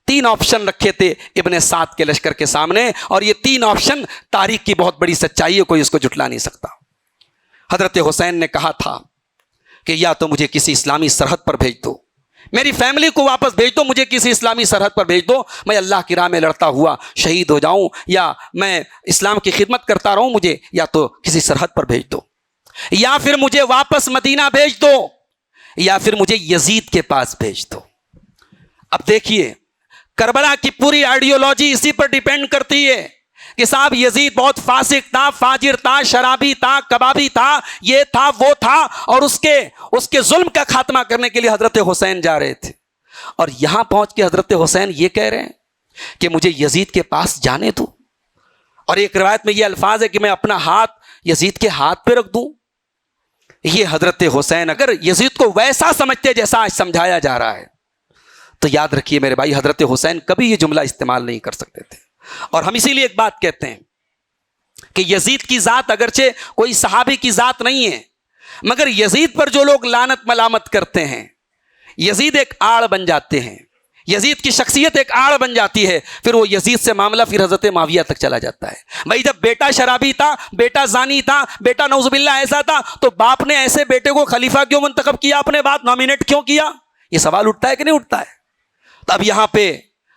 تین آپشن رکھے تھے ابن سعد کے لشکر کے سامنے, اور یہ تین آپشن تاریخ کی بہت بڑی سچائی ہے, کوئی اس کو جھٹلا نہیں سکتا. حضرت حسین نے کہا تھا کہ یا تو مجھے کسی اسلامی سرحد پر بھیج دو, میری فیملی کو واپس بھیج دو, مجھے کسی اسلامی سرحد پر بھیج دو, میں اللہ کی راہ میں لڑتا ہوا شہید ہو جاؤں, یا میں اسلام کی خدمت کرتا رہوں, مجھے یا تو کسی سرحد پر بھیج دو, یا پھر مجھے واپس مدینہ بھیج دو, یا پھر مجھے یزید کے پاس بھیج دو. اب دیکھیے کربلا کی پوری آئیڈیالوجی اسی پر ڈیپینڈ کرتی ہے کہ صاحب یزید بہت فاسق تھا, فاجر تھا, شرابی تھا, کبابی تھا, یہ تھا وہ تھا, اور اس کے ظلم کا خاتمہ کرنے کے لیے حضرت حسین جا رہے تھے. اور یہاں پہنچ کے حضرت حسین یہ کہہ رہے ہیں کہ مجھے یزید کے پاس جانے دو, اور ایک روایت میں یہ الفاظ ہے کہ میں اپنا ہاتھ یزید کے ہاتھ پہ رکھ دوں. یہ حضرت حسین اگر یزید کو ویسا سمجھتے جیسا آج سمجھایا جا رہا ہے تو یاد رکھیے میرے بھائی, حضرت حسین کبھی یہ جملہ استعمال نہیں کر سکتے تھے. اور ہم اسی لیے ایک بات کہتے ہیں کہ یزید کی ذات اگرچہ کوئی صحابی کی ذات نہیں ہے, مگر یزید پر جو لوگ لعنت ملامت کرتے ہیں یزید ایک آڑ بن جاتے ہیں, یزید کی شخصیت ایک آڑ بن جاتی ہے, پھر وہ یزید سے معاملہ پھر حضرت معاویہ تک چلا جاتا ہے. بھائی جب بیٹا شرابی تھا, بیٹا زانی تھا, بیٹا نعوذ باللہ ایسا تھا, تو باپ نے ایسے بیٹے کو خلیفہ کیوں منتخب کیا, اپنے بعد نامینیٹ کیوں کیا؟ یہ سوال اٹھتا ہے کہ نہیں اٹھتا ہے؟ تو اب یہاں پہ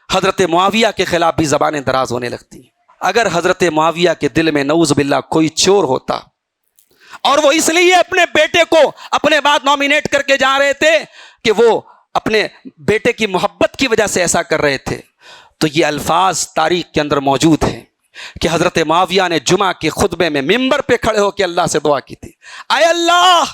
حضرت معاویہ کے خلاف بھی زبانیں دراز ہونے لگتی ہیں. اگر حضرت معاویہ کے دل میں نعوذ باللہ کوئی چور ہوتا اور وہ اس لیے اپنے بیٹے کو اپنے بعد نامینیٹ کر کے جا رہے تھے کہ وہ اپنے بیٹے کی محبت کی وجہ سے ایسا کر رہے تھے, تو یہ الفاظ تاریخ کے اندر موجود ہیں کہ حضرت معاویہ نے جمعہ کے خطبے میں منبر پہ کھڑے ہو کے اللہ سے دعا کی تھی, اے اللہ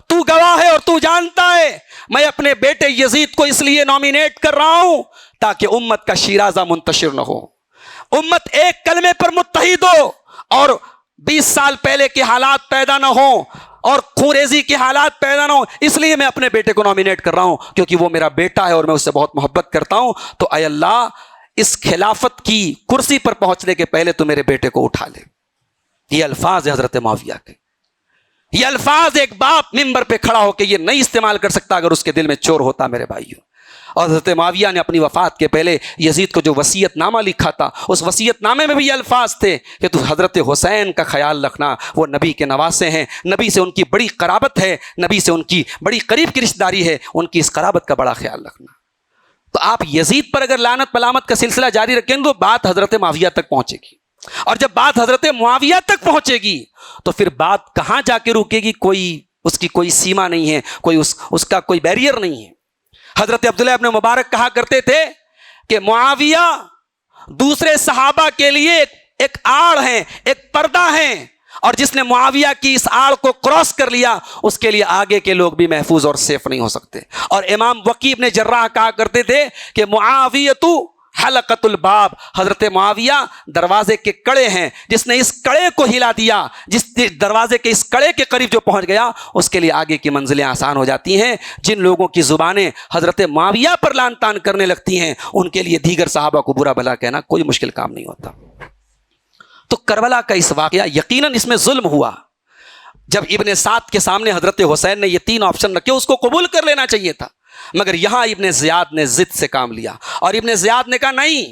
تو گواہ ہے اور تو جانتا ہے میں اپنے بیٹے یزید کو اس لیے نامینیٹ کر رہا ہوں تاکہ امت کا شیرازہ منتشر نہ ہو, امت ایک کلمے پر متحد ہو, اور 20 سال پہلے کے حالات پیدا نہ ہوں اور خونریزی کے حالات پیدا نہ ہوں. اس لیے میں اپنے بیٹے کو نامینیٹ کر رہا ہوں کیونکہ وہ میرا بیٹا ہے اور میں اس سے بہت محبت کرتا ہوں. تو اے اللہ اس خلافت کی کرسی پر پہنچنے کے پہلے تو میرے بیٹے کو اٹھا لے. یہ الفاظ ہے حضرت معاویہ کے, یہ الفاظ ایک باپ منبر پہ کھڑا ہو کے یہ نہیں استعمال کر سکتا اگر اس کے دل میں چور ہوتا میرے بھائیوں. اور حضرت معاویہ نے اپنی وفات کے پہلے یزید کو جو وصیت نامہ لکھا تھا اس وصیت نامے میں بھی یہ الفاظ تھے کہ تو حضرت حسین کا خیال رکھنا, وہ نبی کے نواسے ہیں, نبی سے ان کی بڑی قرابت ہے, نبی سے ان کی بڑی قریب کی رشتہ داری ہے, ان کی اس قرابت کا بڑا خیال رکھنا. تو آپ یزید پر اگر لعنت ملامت کا سلسلہ جاری رکھیں تو بات حضرت معاویہ تک پہنچے گی. اور جب بات حضرت معاویہ تک پہنچے گی تو پھر بات کہاں جا کے رکے گی؟ اس کی کوئی سیما نہیں ہے، اس کا کوئی بیریئر نہیں ہے۔ حضرت عبداللہ ابن مبارک کہا کرتے تھے کہ معاویہ دوسرے صحابہ کے لیے ایک آڑ ہیں، ایک پردہ ہیں، اور جس نے معاویہ کی اس آڑ کو کراس کر لیا اس کے لیے آگے کے لوگ بھی محفوظ اور سیف نہیں ہو سکتے۔ اور امام وکیع ابن جراح کہا کرتے تھے کہ معاویۃ حلقۃ الباب، حضرت معاویہ دروازے کے کڑے ہیں، جس نے اس کڑے کو ہلا دیا، جس دروازے کے اس کڑے کے قریب جو پہنچ گیا اس کے لیے آگے کی منزلیں آسان ہو جاتی ہیں۔ جن لوگوں کی زبانیں حضرت معاویہ پر لعن طعن کرنے لگتی ہیں ان کے لیے دیگر صحابہ کو برا بھلا کہنا کوئی مشکل کام نہیں ہوتا۔ تو کربلا کا اس واقعہ یقیناً اس میں ظلم ہوا۔ جب ابن سعد کے سامنے حضرت حسین نے یہ 3 آپشن رکھے اس کو قبول کر لینا چاہیے تھا، مگر یہاں ابن زیاد نے ضد سے کام لیا، اور ابن زیاد نے کہا نہیں،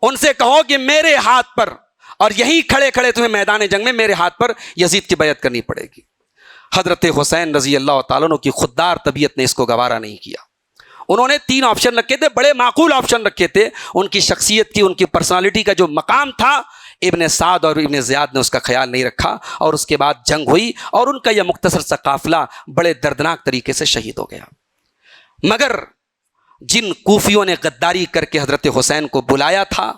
ان سے کہو کہ میرے ہاتھ پر، اور یہیں کھڑے کھڑے تمہیں میدان جنگ میں میرے ہاتھ پر یزید کی بیعت کرنی پڑے گی۔ حضرت حسین رضی اللہ تعالیٰ عنہ کی خوددار طبیعت نے اس کو گوارا نہیں کیا۔ انہوں نے 3 آپشن رکھے تھے، بڑے معقول آپشن رکھے تھے، ان کی شخصیت کی، ان کی پرسنالٹی کا جو مقام تھا، ابن سعد اور ابن زیاد نے اس کا خیال نہیں رکھا، اور اس کے بعد جنگ ہوئی اور ان کا یہ مختصر سا قافلہ بڑے دردناک طریقے سے شہید ہو گیا۔ مگر جن کوفیوں نے غداری کر کے حضرت حسین کو بلایا تھا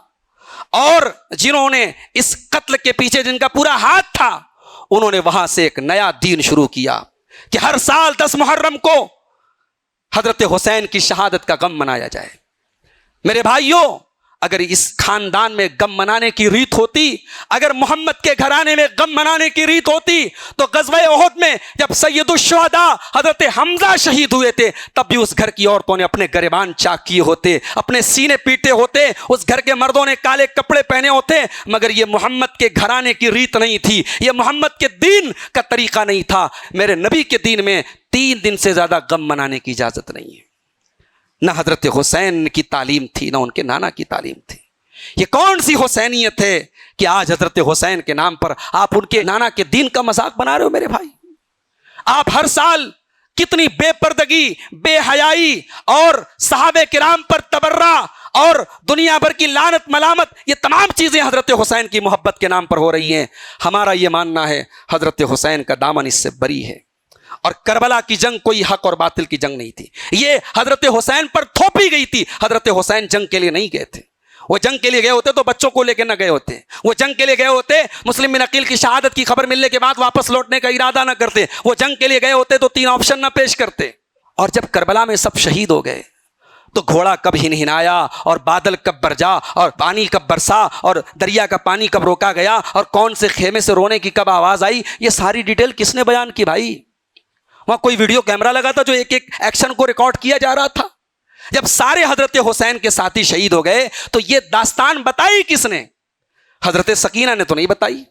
اور جنہوں نے اس قتل کے پیچھے جن کا پورا ہاتھ تھا، انہوں نے وہاں سے ایک نیا دین شروع کیا کہ ہر سال 10 محرم کو حضرت حسین کی شہادت کا غم منایا جائے۔ میرے بھائیوں، اگر اس خاندان میں غم منانے کی ریت ہوتی، اگر محمد کے گھرانے میں غم منانے کی ریت ہوتی، تو غزوہ احد میں جب سید الشہداء حضرت حمزہ شہید ہوئے تھے تب بھی اس گھر کی عورتوں نے اپنے گریبان چاک کیے ہوتے، اپنے سینے پیٹے ہوتے، اس گھر کے مردوں نے کالے کپڑے پہنے ہوتے، مگر یہ محمد کے گھرانے کی ریت نہیں تھی، یہ محمد کے دین کا طریقہ نہیں تھا۔ میرے نبی کے دین میں 3 دن سے زیادہ غم منانے کی اجازت نہیں ہے۔ نہ حضرت حسین کی تعلیم تھی، نہ ان کے نانا کی تعلیم تھی۔ یہ کون سی حسینیت ہے کہ آج حضرت حسین کے نام پر آپ ان کے نانا کے دین کا مذاق بنا رہے ہو؟ میرے بھائی، آپ ہر سال کتنی بے پردگی، بے حیائی اور صحابہ کرام پر تبرہ اور دنیا بھر کی لعنت ملامت، یہ تمام چیزیں حضرت حسین کی محبت کے نام پر ہو رہی ہیں۔ ہمارا یہ ماننا ہے حضرت حسین کا دامن اس سے بری ہے، اور کربلا کی جنگ کوئی حق اور باطل کی جنگ نہیں تھی، یہ حضرت حسین پر تھوپی گئی تھی۔ حضرت حسین جنگ کے لیے نہیں گئے تھے، وہ جنگ کے لیے گئے ہوتے تو بچوں کو لے کے نہ گئے ہوتے، وہ جنگ کے لیے گئے ہوتے مسلم بن عقیل کی شہادت کی خبر ملنے کے بعد واپس لوٹنے کا ارادہ نہ کرتے، وہ جنگ کے لیے گئے ہوتے تو 3 آپشن نہ پیش کرتے۔ اور جب کربلا میں سب شہید ہو گئے تو گھوڑا کب ہنہنایا اور بادل کب برجا اور پانی کب برسا اور دریا کا پانی کب روکا گیا اور کون سے خیمے سے رونے کی کب آواز آئی، یہ ساری ڈیٹیل کس نے بیان کی بھائی؟ وہاں کوئی ویڈیو کیمرہ لگا تھا جو ایک ایک ایکشن کو ریکارڈ کیا جا رہا تھا؟ جب سارے حضرت حسین کے ساتھی شہید ہو گئے تو یہ داستان بتائی کس نے؟ حضرت سکینہ نے تو نہیں بتائی،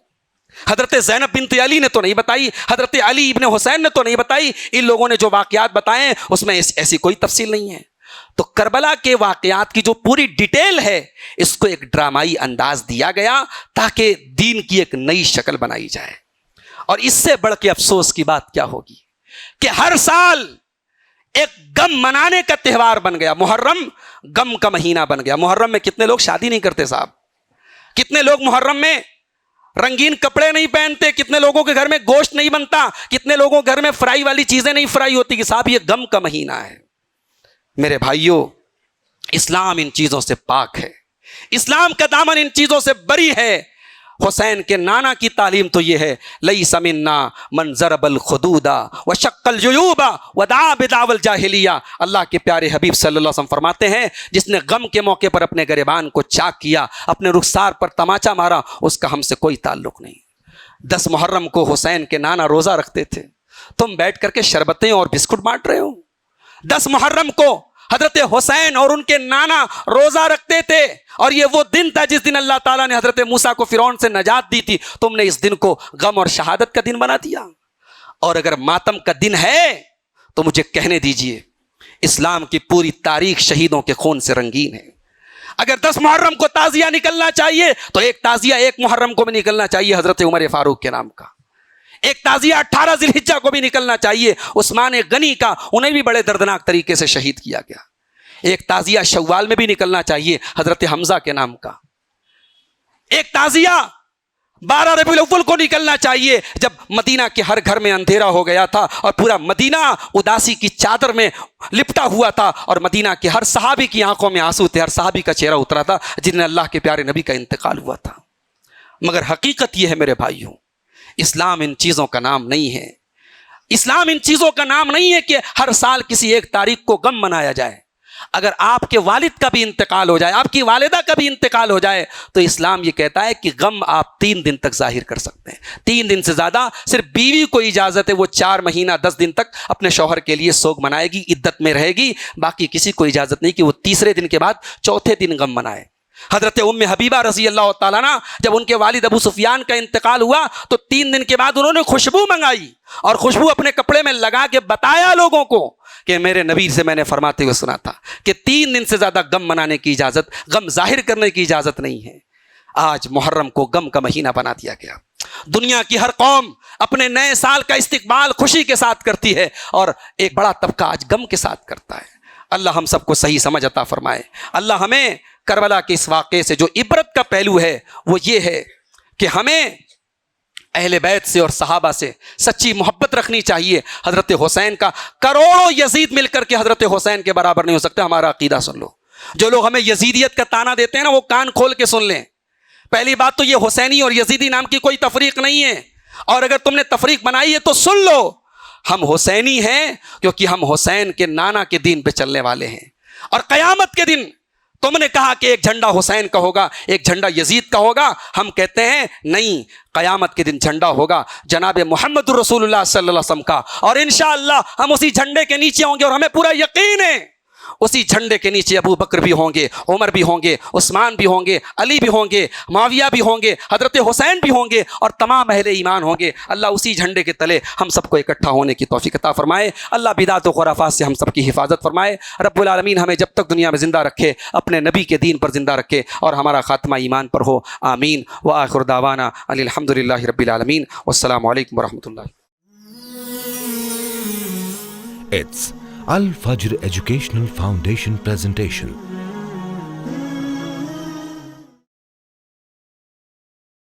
حضرت زینب بنت علی نے تو نہیں بتائی، حضرت علی ابن حسین نے تو نہیں بتائی۔ ان لوگوں نے جو واقعات بتائے اس میں ایسی کوئی تفصیل نہیں ہے۔ تو کربلا کے واقعات کی جو پوری ڈیٹیل ہے اس کو ایک ڈرامائی انداز دیا گیا تاکہ دین کی ایک نئی شکل بنائی جائے۔ اور اس سے بڑھ کے افسوس کی بات کیا ہوگی کہ ہر سال ایک غم منانے کا تہوار بن گیا، محرم غم کا مہینہ بن گیا۔ محرم میں کتنے لوگ شادی نہیں کرتے صاحب، کتنے لوگ محرم میں رنگین کپڑے نہیں پہنتے، کتنے لوگوں کے گھر میں گوشت نہیں بنتا، کتنے لوگوں کے گھر میں فرائی والی چیزیں نہیں فرائی ہوتی کہ صاحب یہ غم کا مہینہ ہے۔ میرے بھائیوں، اسلام ان چیزوں سے پاک ہے، اسلام کا دامن ان چیزوں سے بری ہے۔ حسین کے نانا کی تعلیم تو یہ ہے، لیس منا من ضرب الخدود وشق الجیوب ودعا بدعوى الجاہلیہ۔ اللہ کے پیارے حبیب صلی اللہ علیہ وسلم فرماتے ہیں جس نے غم کے موقع پر اپنے گریبان کو چاک کیا، اپنے رخسار پر تماچا مارا، اس کا ہم سے کوئی تعلق نہیں۔ 10 محرم کو حسین کے نانا روزہ رکھتے تھے، تم بیٹھ کر کے شربتیں اور بسکٹ بانٹ رہے ہو۔ 10 محرم کو حضرت حسین اور ان کے نانا روزہ رکھتے تھے، اور یہ وہ دن تھا جس دن اللہ تعالیٰ نے حضرت موسیٰ کو فرعون سے نجات دی تھی، تم نے اس دن کو غم اور شہادت کا دن بنا دیا۔ اور اگر ماتم کا دن ہے تو مجھے کہنے دیجئے، اسلام کی پوری تاریخ شہیدوں کے خون سے رنگین ہے۔ اگر 10 محرم کو تعزیہ نکلنا چاہیے تو ایک تعزیہ 1 محرم کو بھی نکلنا چاہیے حضرت عمر فاروق کے نام کا، ایک تعزیہ 18 ذی الحجہ کو بھی نکلنا چاہیے عثمان غنی کا، انہیں بھی بڑے دردناک طریقے سے شہید کیا گیا۔ ایک تعزیہ شوال میں بھی نکلنا چاہیے حضرت حمزہ کے نام کا، ایک تعزیہ 12 ربیع الاول کو نکلنا چاہیے جب مدینہ کے ہر گھر میں اندھیرا ہو گیا تھا اور پورا مدینہ اداسی کی چادر میں لپٹا ہوا تھا اور مدینہ کے ہر صحابی کی آنکھوں میں آنسو تھے, ہر صحابی کا چہرہ اترا تھا جن نے اللہ کے پیارے نبی کا انتقال ہوا تھا. مگر حقیقت یہ ہے میرے بھائیوں, اسلام ان چیزوں کا نام نہیں ہے. اسلام ان چیزوں کا نام نہیں ہے کہ ہر سال کسی ایک تاریخ کو غم منایا جائے. اگر آپ کے والد کا بھی انتقال ہو جائے, آپ کی والدہ کا بھی انتقال ہو جائے, تو اسلام یہ کہتا ہے کہ غم آپ 3 دن تک ظاہر کر سکتے ہیں. 3 دن سے زیادہ صرف بیوی کو اجازت ہے, وہ 4 مہینہ 10 دن تک اپنے شوہر کے لیے سوگ منائے گی, عدت میں رہے گی. باقی کسی کو اجازت نہیں کہ وہ تیسرے دن کے بعد چوتھے دن غم منائے. حضرت ام حبیبہ رضی اللہ تعالیٰ عنہ جب ان کے والد ابو سفیان کا انتقال ہوا تو 3 دن کے بعد انہوں نے خوشبو منگائی اور خوشبو اپنے کپڑے میں لگا کے بتایا لوگوں کو کہ میرے نبی سے میں نے فرماتے ہوئے سنا تھا کہ 3 دن سے زیادہ غم منانے کی اجازت, غم ظاہر کرنے کی اجازت نہیں ہے. آج محرم کو غم کا مہینہ بنا دیا گیا. دنیا کی ہر قوم اپنے نئے سال کا استقبال خوشی کے ساتھ کرتی ہے اور ایک بڑا طبقہ آج غم کے ساتھ کرتا ہے. اللہ ہم سب کو صحیح سمجھ عطا فرمائے. اللہ ہمیں کربلا کے اس واقعے سے جو عبرت کا پہلو ہے وہ یہ ہے کہ ہمیں اہل بیت سے اور صحابہ سے سچی محبت رکھنی چاہیے. حضرت حسین کا کروڑوں یزید مل کر کے حضرت حسین کے برابر نہیں ہو سکتے. ہمارا عقیدہ سن لو. جو لوگ ہمیں یزیدیت کا تانا دیتے ہیں نا, وہ کان کھول کے سن لیں. پہلی بات تو یہ حسینی اور یزیدی نام کی کوئی تفریق نہیں ہے, اور اگر تم نے تفریق بنائی ہے تو سن لو. ہم حسینی ہیں کیونکہ ہم حسین کے نانا کے دین پہ چلنے والے ہیں. اور قیامت کے دن تم نے کہا کہ ایک جھنڈا حسین کا ہوگا, ایک جھنڈا یزید کا ہوگا. ہم کہتے ہیں نہیں, قیامت کے دن جھنڈا ہوگا جناب محمد رسول اللہ صلی اللہ علیہ وسلم کا, اور انشاءاللہ ہم اسی جھنڈے کے نیچے ہوں گے. اور ہمیں پورا یقین ہے اسی جھنڈے کے نیچے ابو بکر بھی ہوں گے, عمر بھی ہوں گے, عثمان بھی ہوں گے, علی بھی ہوں گے, معاویہ بھی ہوں گے, حضرت حسین بھی ہوں گے, اور تمام اہل ایمان ہوں گے. اللہ اسی جھنڈے کے تلے ہم سب کو اکٹھا ہونے کی توفیق عطا فرمائے. اللہ بدعت و خرافات سے ہم سب کی حفاظت فرمائے. رب العالمین ہمیں جب تک دنیا میں زندہ رکھے اپنے نبی کے دین پر زندہ رکھے اور ہمارا خاتمہ ایمان پر ہو. آمین. وآخر دعوانا ان الحمدللہ رب العالمین. والسلام علیکم ورحمۃ اللہ. It's Al Fajr Educational Foundation presentation.